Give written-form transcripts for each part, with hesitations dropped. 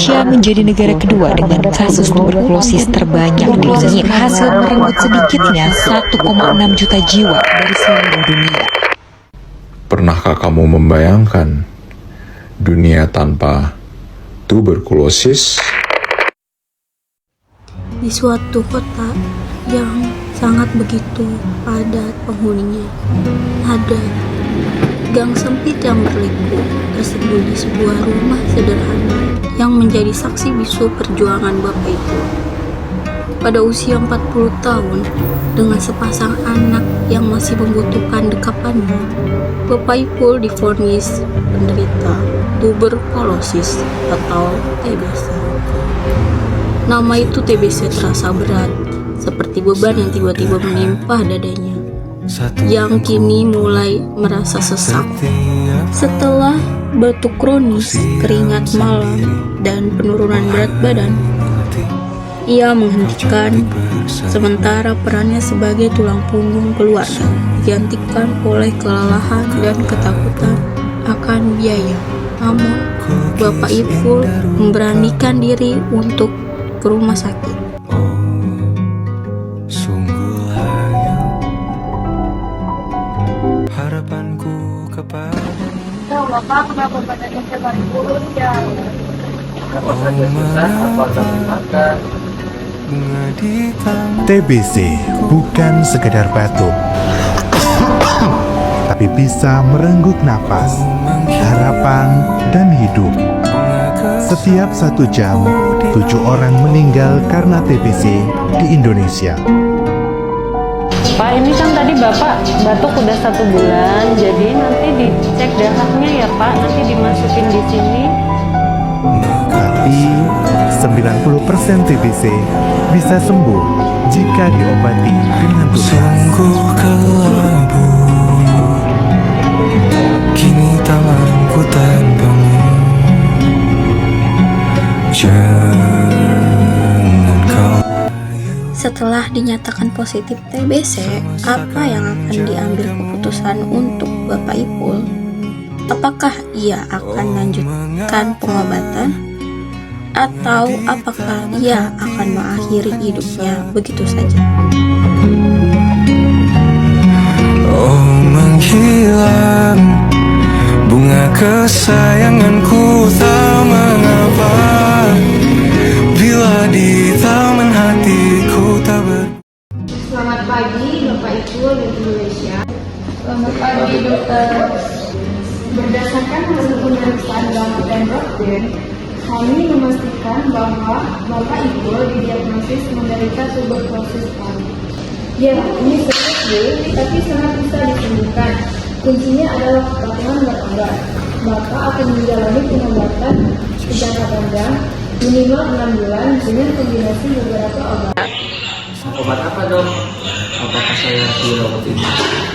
Indonesia menjadi negara kedua dengan kasus tuberkulosis terbanyak di dunia. Hasil merenggut sedikitnya 1,6 juta jiwa dari seluruh dunia. Pernahkah kamu membayangkan dunia tanpa tuberkulosis? Di suatu kota yang sangat begitu padat penghuninya, ada gang sempit yang berliku terseduh di sebuah rumah sederhana yang menjadi saksi bisu perjuangan Bapak itu. Pada usia 40 tahun, dengan sepasang anak yang masih membutuhkan dekapannya, Bapak Ipul divonis penderita tuberkulosis atau TBC. Nama itu TBC terasa berat, seperti beban yang tiba-tiba menimpa dadanya, yang kini mulai merasa sesak. Setelah batuk kronis, keringat malam, dan penurunan berat badan, ia menghentikan sementara perannya sebagai tulang punggung keluarga digantikan oleh kelelahan dan ketakutan akan biaya. Namun, Bapak Ipul memberanikan diri untuk ke rumah sakit. Harapanku kepada Bapak, kenapa badannya cepat turun ya? TBC bukan sekedar batuk, tapi bisa merenggut napas, harapan, dan hidup. Setiap 1 jam, 7 orang meninggal karena TBC di Indonesia. Pak, ini kan tadi Bapak batuk udah 1 bulan, jadi nanti dicek darahnya ya Pak, nanti dimasukin di sini. Tapi 90% TBC bisa sembuh jika diobati dengan tuntas. sungguh kelabu, kini tanganku tanpamu. Jangan kau. Setelah dinyatakan positif TBC, apa yang akan diambil keputusan untuk Bapak Ipul? Apakah ia akan lanjutkan pengobatan? Atau apakah ia akan mengakhiri hidupnya begitu saja? Oh, menghilang bunga kesayanganku, tak mengapa bila di taman hatiku tak Selamat pagi Bapak Ibu dan Indonesia. Selamat pagi dokter. Berdasarkan hasil pemeriksaan darah dan Rockden, kami memastikan bahwa Bapak Ibu didiagnosis menderita tuberkulosis paru. Ya, ini serius, tapi sangat bisa disembuhkan. Kuncinya adalah kepatuhan berobat. Bapak akan menjalani pengobatan jangka panjang minimal 6 bulan dengan kombinasi beberapa obat. Obat apa dok? Apakah saya dirawat ini?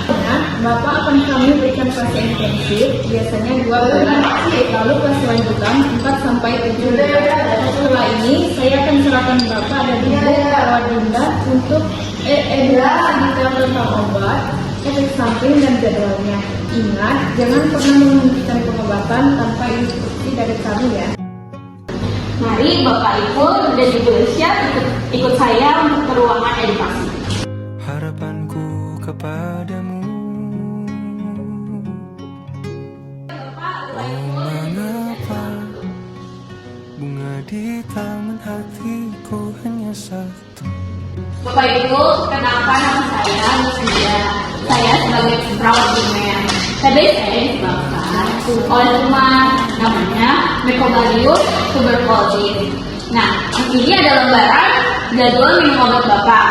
Nah, Bapak akan kami berikan fase intensif, biasanya 2 bulan, lalu fase lanjutan 4 sampai 7 bulan. Setelah ini, saya akan serahkan Bapak dan Ibu perawat Dinda untuk edukasi detail tentang obat, efek samping dan jadwalnya. Ingat, jangan pernah menghentikan pengobatan tanpa instruksi dari kami ya. Mari Bapak Ibu dan Ibu Lesya ikut saya untuk ke ruangan edukasi. harapanku kepadamu. Oh, mengapa bunga di taman hatiku hanya satu. Bapak Ibu, kenalkan nama saya Nusia. Saya sebagai perawat primer. TBC disebabkan oleh kuman namanya Mycobacterium tuberculosis. Nah, ini ada lembaran jadwal minum obat Bapak.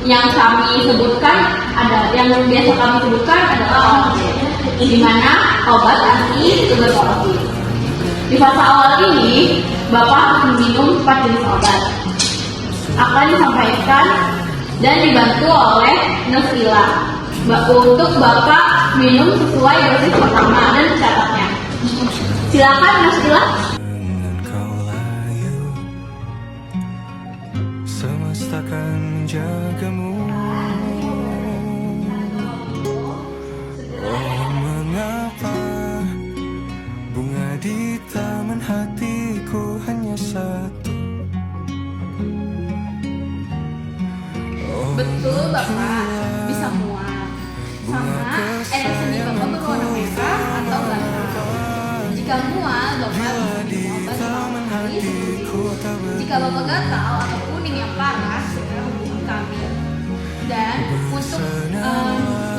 Yang kami sebutkan yang biasa kami sebutkan adalah obat, di mana obat anti tuberkulosis. Di fase awal ini, Bapak harus minum 4 jenis obat. Akan disampaikan dan dibantu oleh nurse Ila untuk Bapak minum sesuai dosis pertama dan catatnya. Silakan nurse Ila. Dengan kau layu, semesta kan menjagamu. Oh, mengapa bunga di taman hatiku hanya satu. Betul Bapak, bisa mual. Sama air seni Bapak berwarna merah atau gatal. Jika mual, Bapak bisa minum obat selama hari seminggu. Jika Bapak gatal atau kuning yang parah, segera hubungi kami. Dan untuk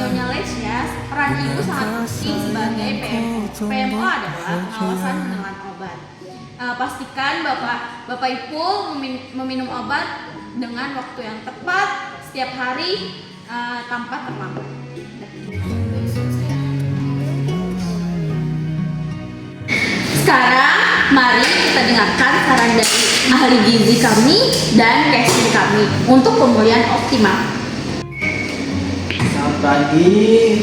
Nyonya Lesya, peran ibu sangat penting sebagai PMO. PMO adalah pengawasan menelan obat. Pastikan Bapak Ibu meminum obat dengan waktu yang tepat setiap hari tanpa terlambat. Sekarang mari kita dengarkan saran dari ahli gizi kami dan casing kami untuk pemulihan optimal. Selamat pagi,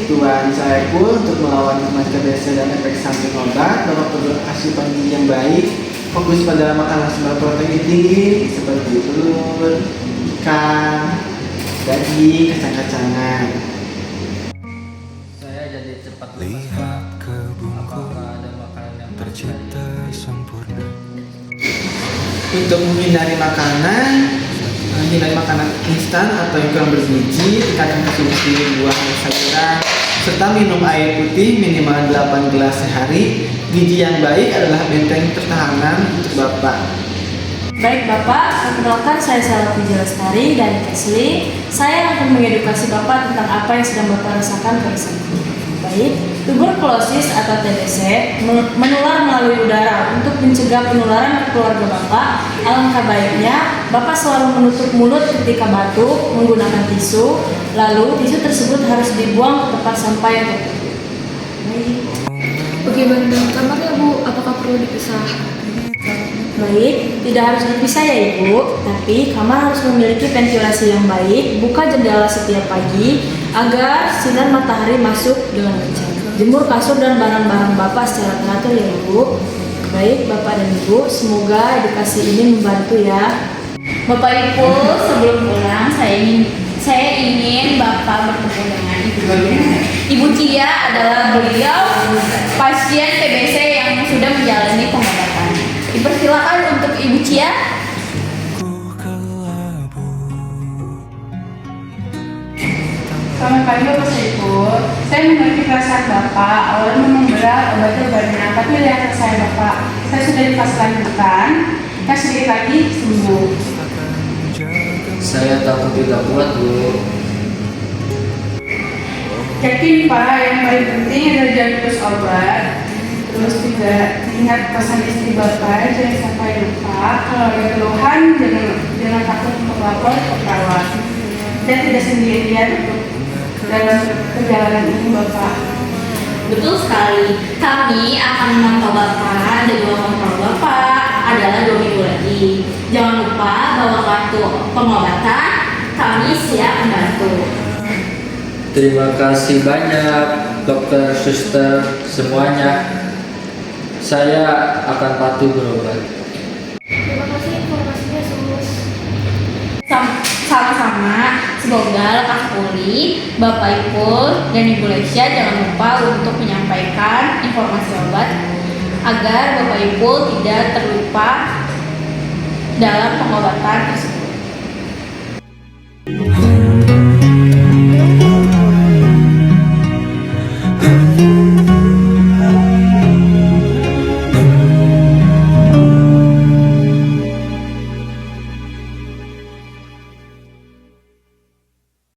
Tuan saya pun untuk melawan kematian TBC dan efek samping obat, Bapak perlu asupan gizi yang baik, fokus pada makanan sumber protein tinggi seperti telur, ikan, daging, kacang-kacangan. Saya jadi cepat Lihat ke bungku ada makanan yang tercipta sempurna. Untuk menghindari makanan instan atau yang kurang bergizi, tingkatkan konsumsi buah dan sayuran, serta minum air putih minimal 8 gelas sehari. Gizi yang baik adalah benteng pertahanan untuk Bapak. Baik Bapak, perkenalkan saya Salati Lestari dari Kesli. Saya akan mengedukasi Bapak tentang apa yang sedang Bapak rasakan pada saat ini. Baik, tuberkulosis atau TBC menular melalui udara. Untuk mencegah penularan ke keluarga Bapak, alangkah baiknya Bapak selalu menutup mulut ketika batuk menggunakan tisu. Lalu tisu tersebut harus dibuang ke tempat sampah yang tertutup. Baik. Bagaimana dengan kamarnya Bu? Apakah perlu dipisah? Baik, tidak harus dipisah ya Ibu, tapi kamar harus memiliki ventilasi yang baik, buka jendela setiap pagi agar sinar matahari masuk dengan lancar. Jemur kasur dan barang-barang Bapak secara teratur ya Ibu. Baik Bapak dan Ibu, semoga edukasi ini membantu ya. Bapak Ibu, sebelum pulang saya ingin Bapak bertemu dengan Ibu Cia adalah beliau pasien TBC yang sudah menjalani pengobatan. Dipersilakan untuk Ibu Cia. Selamat pagi Bapak Ibu. Saya mengerti perasaan Bapak. Awalnya memang berat obatnya banyak, tapi lihat saya Bapak. Saya sudah di fase lanjutan. Saya sedikit lagi sembuh. Saya takut tidak kuat, Bu. Yakin Pak, yang paling penting adalah jangan terus obat. Terus juga ingat pesan istri Bapak, jangan sampai lupa. Kalau ada keluhan, jangan takut untuk lapor ke perawat. Dan tidak sendirian untuk dalam perjalanan ini Bapak. Betul sekali. Kami akan memantau Bapak dan juga kontrol Bapak adalah 2 minggu lagi. Jangan lupa bawa kartu pengobatan. Kami siap membantu. Terima kasih banyak, dokter, suster, semuanya. Saya akan patuh berobat. Terima kasih informasinya semua. Sama-sama. Semoga lekas pulih. Bapak Ibu dan Ibu Lesya jangan lupa untuk menyampaikan informasi obat agar Bapak Ibu tidak terlupa dalam pengobatan tersebut.